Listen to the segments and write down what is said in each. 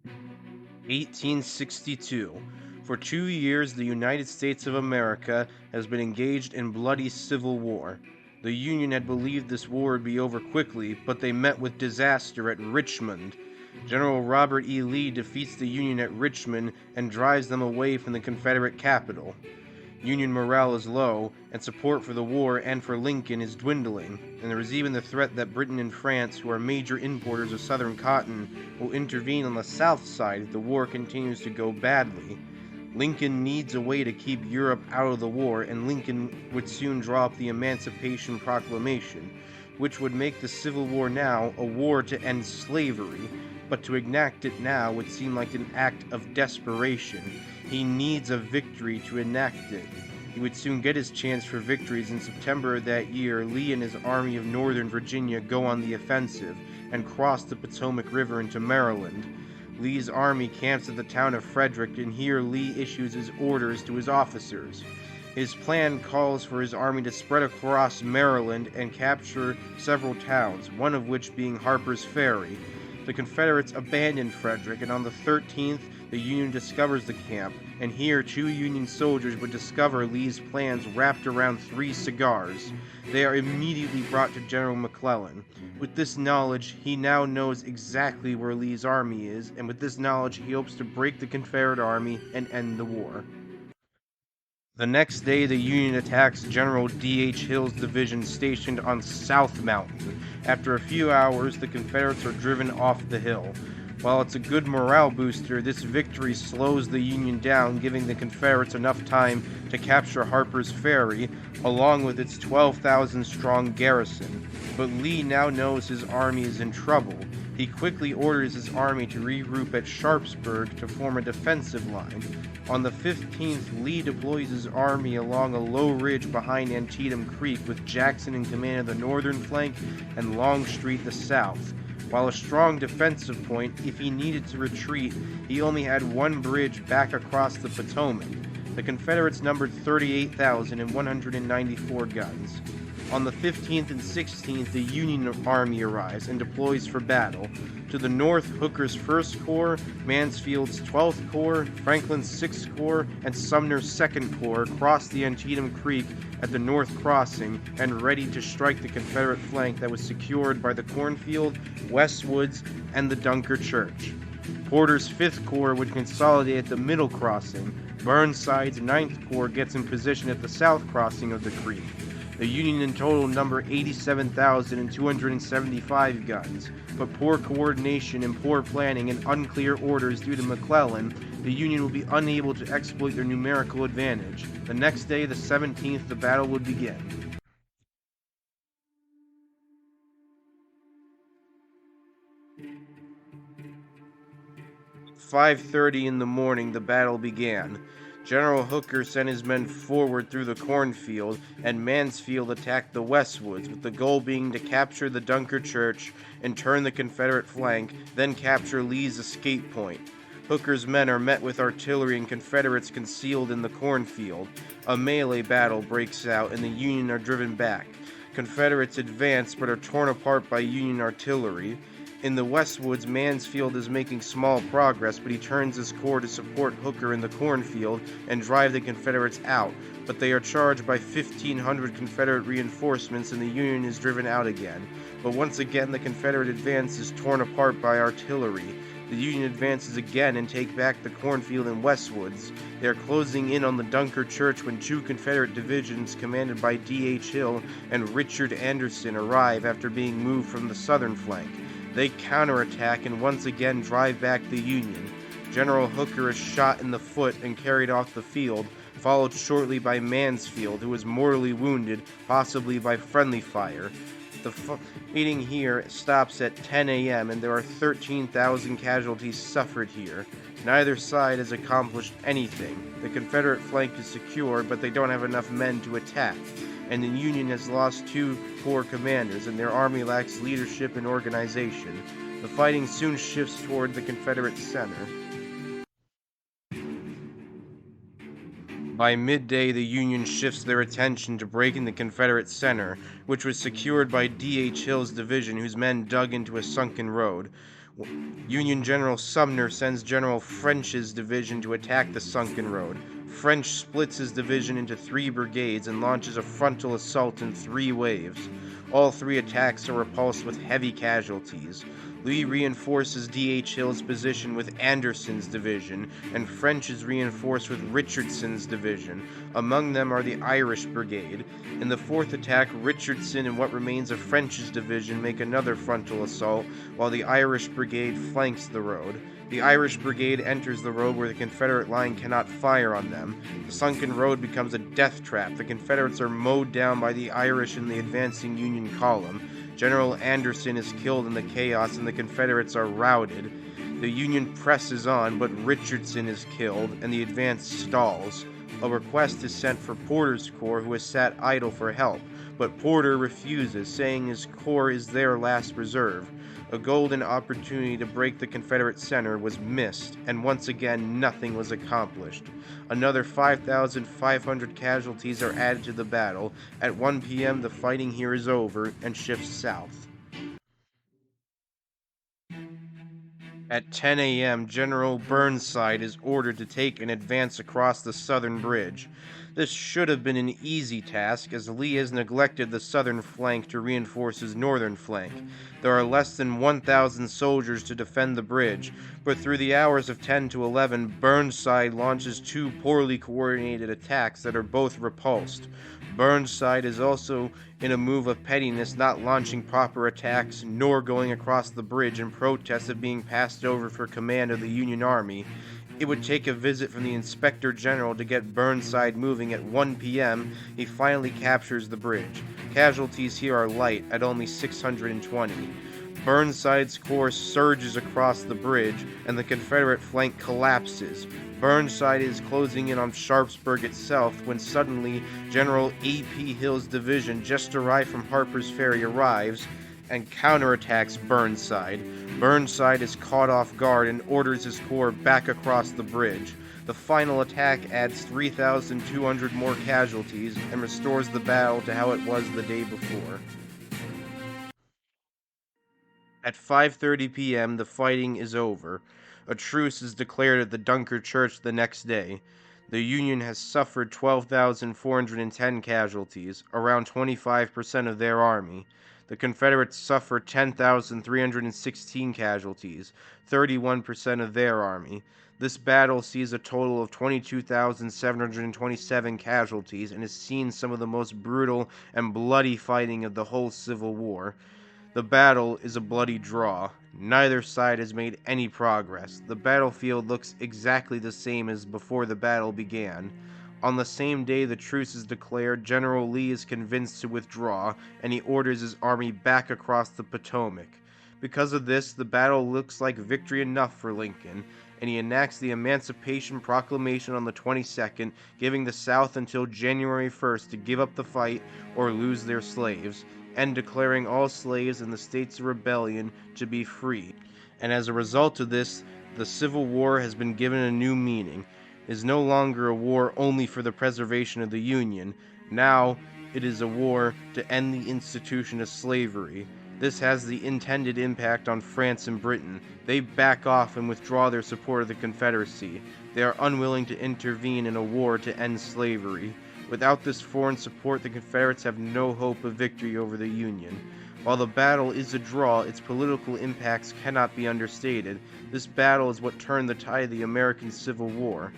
1862. For 2 years, the United States of America has been engaged in bloody civil war. The Union had believed this war would be over quickly, but they met with disaster at Richmond. General Robert E. Lee defeats the Union at Richmond and drives them away from the Confederate capital. Union morale is low, and support for the war and for Lincoln is dwindling, and there is even the threat that Britain and France, who are major importers of southern cotton, will intervene on the south side if the war continues to go badly. Lincoln needs a way to keep Europe out of the war, and Lincoln would soon draw up the Emancipation Proclamation, which would make the Civil War now a war to end slavery, but to enact it now would seem like an act of desperation. He needs a victory to enact it. He would soon get his chance for victories. In September of that year, Lee and his Army of Northern Virginia go on the offensive and cross the Potomac River into Maryland. Lee's army camps at the town of Frederick, and here Lee issues his orders to his officers. His plan calls for his army to spread across Maryland and capture several towns, one of which being Harper's Ferry. The Confederates abandon Frederick, and on the 13th, the Union discovers the camp, and here 2 Union soldiers would discover Lee's plans wrapped around 3 cigars. They are immediately brought to General McClellan. With this knowledge, he now knows exactly where Lee's army is, and with this knowledge, he hopes to break the Confederate army and end the war. The next day, the Union attacks General D.H. Hill's division stationed on South Mountain. After a few hours, the Confederates are driven off the hill. While it's a good morale booster, this victory slows the Union down, giving the Confederates enough time to capture Harper's Ferry, along with its 12,000-strong garrison. But Lee now knows his army is in trouble. He quickly orders his army to regroup at Sharpsburg to form a defensive line. On the 15th, Lee deploys his army along a low ridge behind Antietam Creek, with Jackson in command of the northern flank and Longstreet the south. While a strong defensive point, if he needed to retreat, he only had one bridge back across the Potomac. The Confederates numbered 38,194 guns. On the 15th and 16th, the Union Army arrives and deploys for battle. To the north, Hooker's 1st Corps, Mansfield's 12th Corps, Franklin's 6th Corps, and Sumner's 2nd Corps cross the Antietam Creek at the North Crossing and ready to strike the Confederate flank that was secured by the Cornfield, Westwoods, and the Dunker Church. Porter's 5th Corps would consolidate at the Middle Crossing. Burnside's 9th Corps gets in position at the South Crossing of the creek. The Union in total number 87,275 guns, but poor coordination and poor planning and unclear orders due to McClellan, the Union will be unable to exploit their numerical advantage. The next day, the 17th, the battle would begin. 5:30 in the morning, the battle began. General Hooker sent his men forward through the cornfield, and Mansfield attacked the Westwoods, with the goal being to capture the Dunker Church and turn the Confederate flank, then capture Lee's escape point. Hooker's men are met with artillery and Confederates concealed in the cornfield. A melee battle breaks out, and the Union are driven back. Confederates advance but are torn apart by Union artillery. In the Westwoods, Mansfield is making small progress, but he turns his corps to support Hooker in the cornfield and drive the Confederates out, but they are charged by 1,500 Confederate reinforcements and the Union is driven out again. But once again, the Confederate advance is torn apart by artillery. The Union advances again and take back the cornfield and Westwoods. They are closing in on the Dunker Church when 2 Confederate divisions commanded by D.H. Hill and Richard Anderson arrive after being moved from the southern flank. They counterattack and once again drive back the Union. General Hooker is shot in the foot and carried off the field, followed shortly by Mansfield, who was mortally wounded, possibly by friendly fire. The fighting here stops at 10 a.m. and there are 13,000 casualties suffered here. Neither side has accomplished anything. The Confederate flank is secure, but they don't have enough men to attack, and the Union has lost 2 corps commanders, and their army lacks leadership and organization. The fighting soon shifts toward the Confederate center. By midday, the Union shifts their attention to breaking the Confederate center, which was secured by D.H. Hill's division, whose men dug into a sunken road. Union General Sumner sends General French's division to attack the sunken road. French splits his division into 3 brigades and launches a frontal assault in 3 waves. All 3 attacks are repulsed with heavy casualties. Lee reinforces D.H. Hill's position with Anderson's division, and French is reinforced with Richardson's division. Among them are the Irish Brigade. In the 4th attack, Richardson and what remains of French's division make another frontal assault, while the Irish Brigade flanks the road. The Irish Brigade enters the road where the Confederate line cannot fire on them. The sunken road becomes a death trap. The Confederates are mowed down by the Irish in the advancing Union column. General Anderson is killed in the chaos and the Confederates are routed. The Union presses on, but Richardson is killed and the advance stalls. A request is sent for Porter's corps, who has sat idle, for help, but Porter refuses, saying his corps is their last reserve. A golden opportunity to break the Confederate center was missed, and once again nothing was accomplished. Another 5,500 casualties are added to the battle. At 1 p.m. the fighting here is over and shifts south. At 10 a.m., General Burnside is ordered to take an advance across the southern bridge. This should have been an easy task, as Lee has neglected the southern flank to reinforce his northern flank. There are less than 1,000 soldiers to defend the bridge, but through the hours of 10 to 11, Burnside launches 2 poorly coordinated attacks that are both repulsed. Burnside is also in a move of pettiness, not launching proper attacks nor going across the bridge in protest of being passed over for command of the Union Army. It would take a visit from the Inspector General to get Burnside moving. At 1 p.m., he finally captures the bridge. Casualties here are light, at only 620. Burnside's corps surges across the bridge, and the Confederate flank collapses. Burnside is closing in on Sharpsburg itself when suddenly General A.P. Hill's division, just arrived from Harper's Ferry, arrives and counterattacks Burnside. Burnside is caught off guard and orders his corps back across the bridge. The final attack adds 3,200 more casualties and restores the battle to how it was the day before. At 5:30 p.m., the fighting is over. A truce is declared at the Dunker Church the next day. The Union has suffered 12,410 casualties, around 25% of their army. The Confederates suffered 10,316 casualties, 31% of their army. This battle sees a total of 22,727 casualties and has seen some of the most brutal and bloody fighting of the whole Civil War. The battle is a bloody draw. Neither side has made any progress. The battlefield looks exactly the same as before the battle began. On the same day the truce is declared, General Lee is convinced to withdraw, and he orders his army back across the Potomac. Because of this, the battle looks like victory enough for Lincoln, and he enacts the Emancipation Proclamation on the 22nd, giving the South until January 1st to give up the fight or lose their slaves, and declaring all slaves in the states of rebellion to be free. And as a result of this, the Civil War has been given a new meaning. It is no longer a war only for the preservation of the Union. Now it is a war to end the institution of slavery. This has the intended impact on France and Britain. They back off and withdraw their support of the Confederacy. They are unwilling to intervene in a war to end slavery. Without this foreign support, the Confederates have no hope of victory over the Union. While the battle is a draw, its political impacts cannot be understated. This battle is what turned the tide of the American Civil War.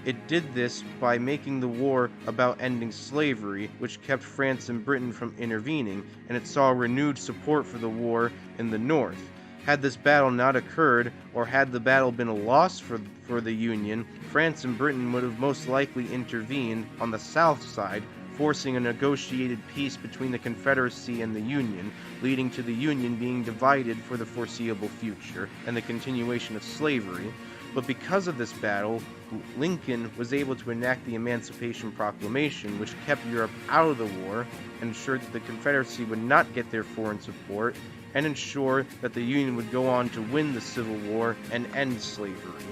It did this by making the war about ending slavery, which kept France and Britain from intervening, and it saw renewed support for the war in the North. Had this battle not occurred, or had the battle been a loss for the Union, France and Britain would have most likely intervened on the South side, forcing a negotiated peace between the Confederacy and the Union, leading to the Union being divided for the foreseeable future, and the continuation of slavery. But because of this battle, Lincoln was able to enact the Emancipation Proclamation, which kept Europe out of the war, and ensured that the Confederacy would not get their foreign support, and ensure that the Union would go on to win the Civil War and end slavery.